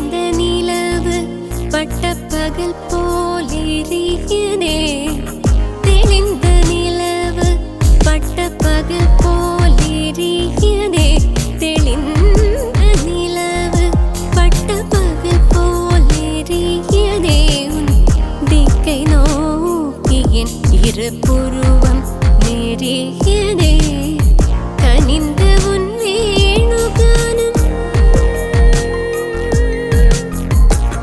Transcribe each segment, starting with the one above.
நிலவு பட்டப்பகல் போலிருக்கிறதே. தெளிந்த நிலவு பட்டப்பகல் போலிருக்கிறதே. தெளிந்த நிலவு பட்டப்பகல் போலிருக்கிறதே. உன் திக்கை நோக்கி என் இரு புருவம் நெருகிறதே. கனிந்த உன் வேணுகானம்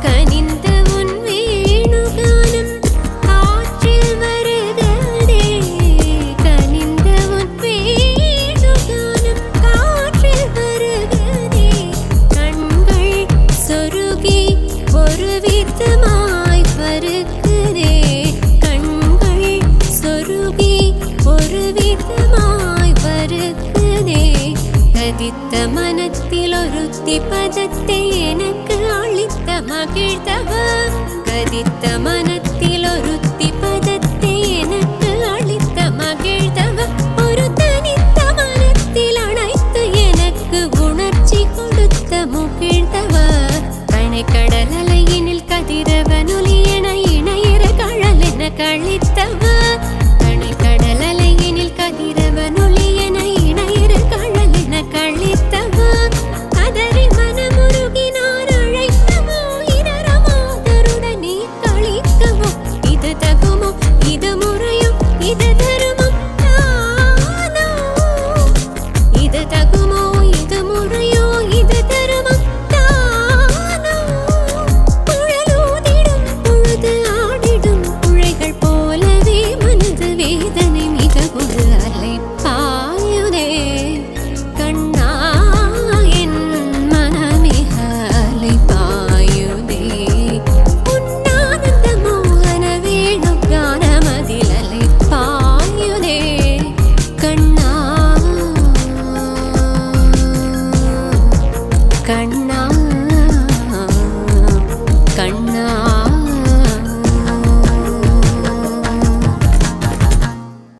கனிந்த உன் வேணுகானம் காற்றில் வருகிறதே. கனிந்த உன் வேணுகானம் காற்றில் வருகிறதே. கண்கள் சொருகி ஒரு விதமாய் வருகிறதே. கண்கள் சொருகி ஒரு விதமாய் வருகிறதே. கதித்த மனத்தில் ஒருத்தி பதத்தை எனக்கு அளித்த மகிழ்ந்தவர். கதித்த மனத்தில் ஒருத்தி பதத்தை எனக்கு அளித்த மகிழ்ந்தவர். ஒரு தனித்த மனத்தில் அணைத்து எனக்கு உணர்ச்சி கொடுத்த முகிழ்ந்தவர். கணைக்கடல்